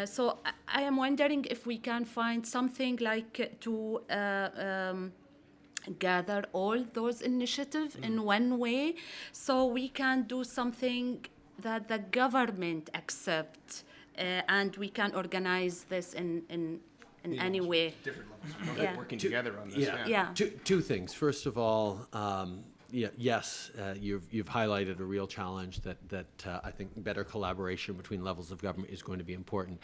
So I am wondering if we can find something like to gather all those initiatives in one way, so we can do something that the government accepts, and we can organize this in any way. Different levels, working together on this. Yeah. Two things. First of all, yes, you've highlighted a real challenge that I think better collaboration between levels of government is going to be important.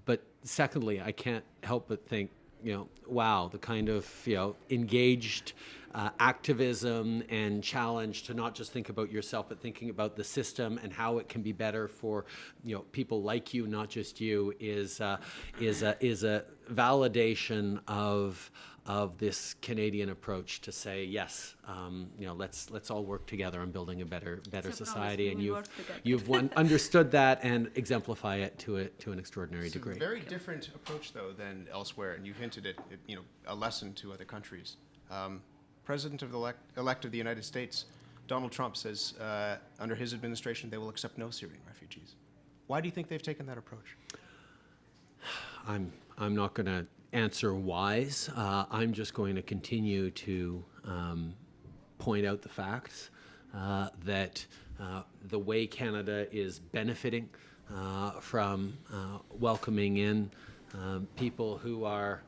But secondly, I can't help but think, wow, the kind of engaged activism and challenge to not just think about yourself, but thinking about the system and how it can be better for people like you, not just you, is a validation of this Canadian approach to say yes. Let's all work together on building a better society, and you've understood that and exemplify it to an extraordinary degree. It's a very different approach, though, than elsewhere, and you hinted at a lesson to other countries. President of elect of the United States, Donald Trump, says under his administration they will accept no Syrian refugees. Why do you think they've taken that approach? I'm not going to answer whys. I'm just going to continue to point out the facts that the way Canada is benefiting from welcoming in people who are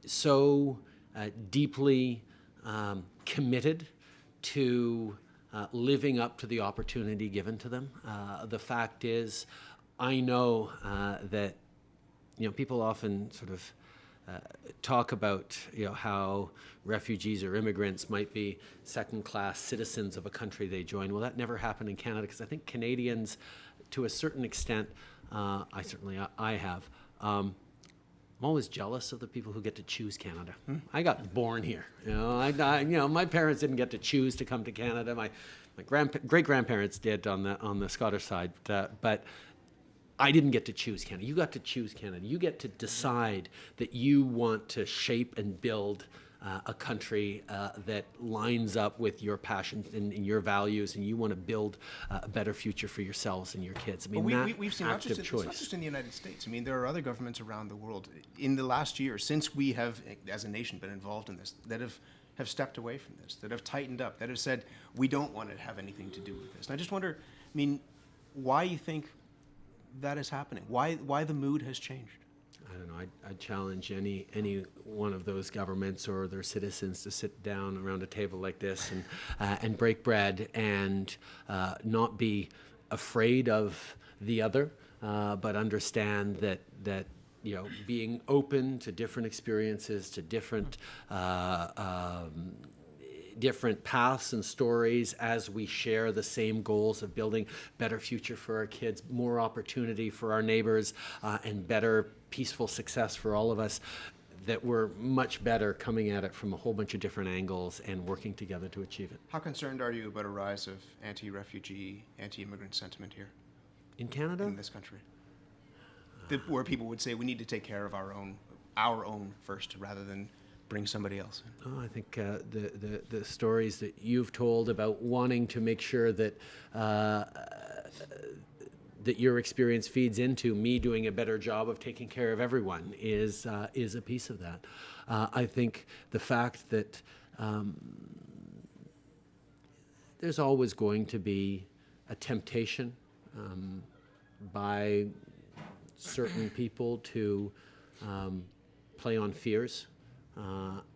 so deeply committed to living up to the opportunity given to them. The fact is, I know that people often sort of talk about how refugees or immigrants might be second-class citizens of a country they join. Well, that never happened in Canada, because I think Canadians, to a certain extent, I have. I'm always jealous of the people who get to choose Canada. I got born here. My parents didn't get to choose to come to Canada. My great-grandparents did on the Scottish side, but I didn't get to choose Canada. You got to choose Canada. You get to decide that you want to shape and build a country that lines up with your passions and your values, and you want to build a better future for yourselves and your kids. I mean, we've seen active it's choice. not just in the United States. I mean, there are other governments around the world in the last year, since we have, as a nation, been involved in this, that have stepped away from this, that have tightened up, that have said, we don't want to have anything to do with this. And I just wonder, why you think that is happening? Why the mood has changed? I don't know. I'd challenge any one of those governments or their citizens to sit down around a table like this and break bread and not be afraid of the other, but understand that being open to different experiences, to different paths and stories as we share the same goals of building better future for our kids, more opportunity for our neighbors, and better peaceful success for all of us, that we're much better coming at it from a whole bunch of different angles and working together to achieve it. How concerned are you about a rise of anti-refugee, anti-immigrant sentiment here? In Canada? In this country? Where people would say we need to take care of our own first rather than bring somebody else in. Oh, I think the stories that you've told about wanting to make sure that that your experience feeds into me doing a better job of taking care of everyone is a piece of that. I think the fact that there's always going to be a temptation by certain people to play on fears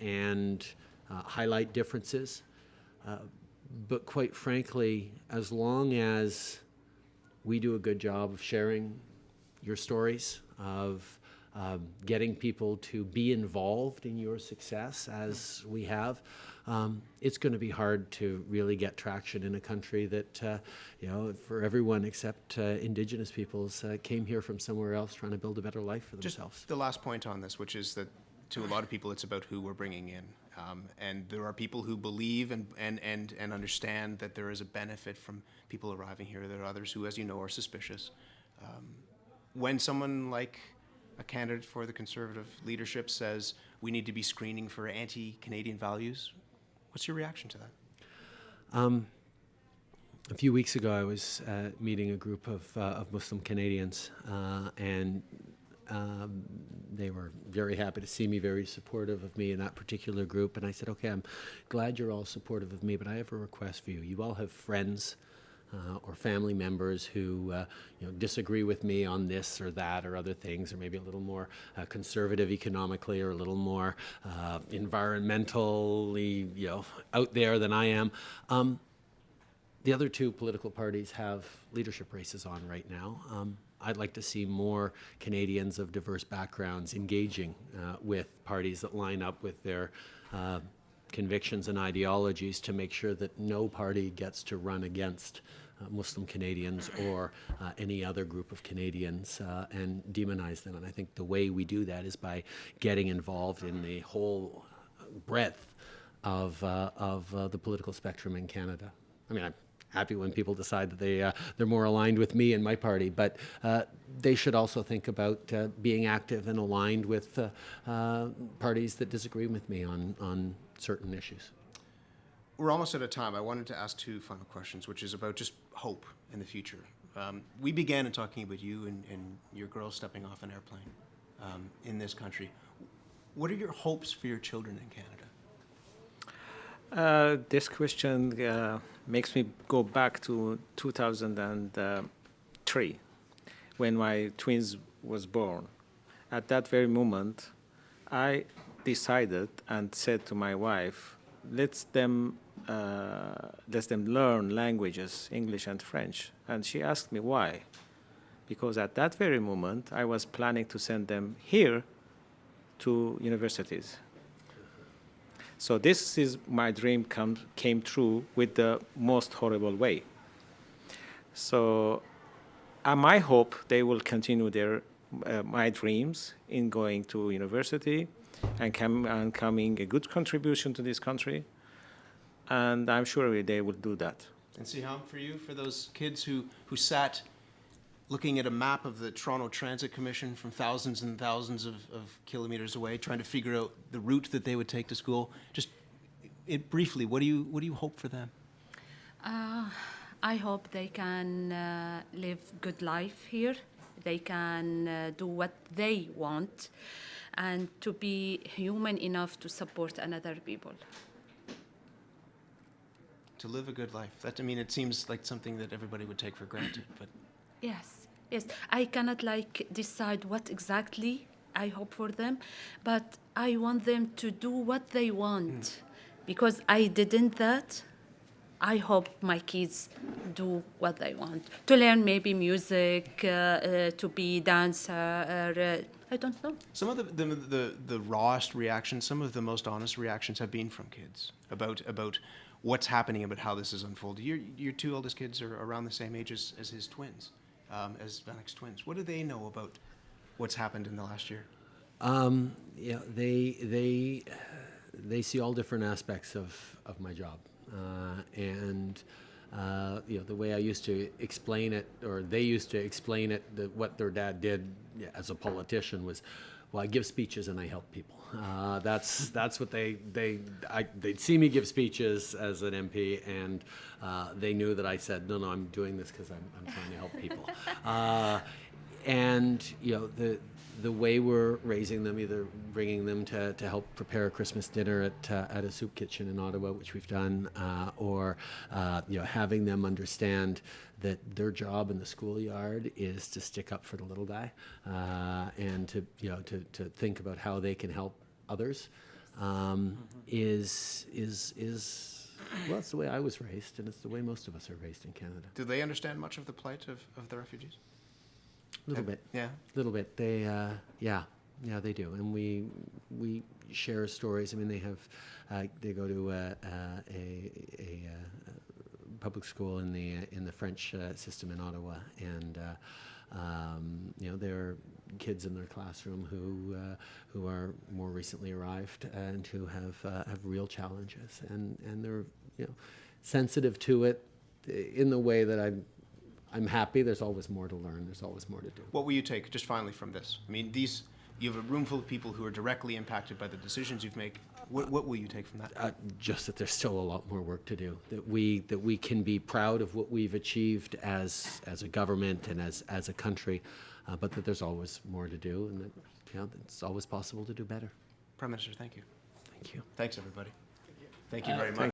and highlight differences. But quite frankly, as long as we do a good job of sharing your stories, of getting people to be involved in your success as we have, it's going to be hard to really get traction in a country that, for everyone except Indigenous peoples came here from somewhere else trying to build a better life for themselves. Just the last point on this, which is that to a lot of people it's about who we're bringing in. And there are people who believe and understand that there is a benefit from people arriving here. There are others who, as you know, are suspicious. When someone like a candidate for the Conservative leadership says we need to be screening for anti-Canadian values, what's your reaction to that? A few weeks ago, I was meeting a group of Muslim Canadians, and they were very happy to see me, very supportive of me in that particular group. And I said, okay, I'm glad you're all supportive of me, but I have a request for you. You all have friends or family members who disagree with me on this or that or other things, or maybe a little more conservative economically or a little more environmentally out there than I am. The other two political parties have leadership races on right now. I'd like to see more Canadians of diverse backgrounds engaging with parties that line up with their convictions and ideologies to make sure that no party gets to run against Muslim Canadians or any other group of Canadians and demonize them. And I think the way we do that is by getting involved in the whole breadth of the political spectrum in Canada. I mean, I'm happy when people decide that they're more aligned with me and my party, but they should also think about being active and aligned with parties that disagree with me on certain issues. We're almost out of time. I wanted to ask two final questions, which is about just hope in the future. We began in talking about you and your girls stepping off an airplane in this country. What are your hopes for your children in Canada? This question makes me go back to 2003, when my twins was born. At that very moment, I decided and said to my wife, let them learn languages, English and French. And she asked me why. Because at that very moment, I was planning to send them here to universities. So this is my dream came true with the most horrible way. So I hope they will continue their my dreams in going to university and coming a good contribution to this country. And I'm sure they will do that. And Siham, for you, for those kids who sat looking at a map of the Toronto Transit Commission from thousands and thousands of kilometers away, trying to figure out the route that they would take to school, just briefly, what do you hope for them? I hope they can live good life here. They can do what they want, and to be human enough to support another people. To live a good life. That, I mean, it seems like something that everybody would take for granted, but... Yes. I cannot decide what exactly I hope for them, but I want them to do what they want. Because I didn't that, I hope my kids do what they want. To learn maybe music, to be dancer, I don't know. Some of the rawest reactions, some of the most honest reactions have been from kids about what's happening, about how this is unfolding. Your two oldest kids are around the same age as his twins, as Vanek's twins. What do they know about what's happened in the last year? Yeah, they see all different aspects of my job, and the way I used to explain it, or they used to explain it, what their dad did as a politician was, well, I give speeches and I help people. That's what they'd see me give speeches as an MP, and they knew that I said, no, I'm doing this because I'm trying to help people. And the way we're raising them, either bringing them to help prepare a Christmas dinner at a soup kitchen in Ottawa, which we've done, or having them understand that their job in the schoolyard is to stick up for the little guy, and to think about how they can help others, is well, it's the way I was raised, and it's the way most of us are raised in Canada. Do they understand much of the plight of the refugees? A little bit. Yeah. A little bit. They, they do. And we share stories. I mean, they go to a public school in the French system in Ottawa, and there are kids in their classroom who are more recently arrived and who have real challenges, and they're sensitive to it in the way that I'm happy. There's always more to learn. There's always more to do. What will you take, just finally, from this? I mean, you have a room full of people who are directly impacted by the decisions you've made. What will you take from that? Just that there's still a lot more work to do. That we can be proud of what we've achieved as a government and as a country, but that there's always more to do, and that it's always possible to do better. Prime Minister, thank you. Thank you. Thanks, everybody. Thank you very much.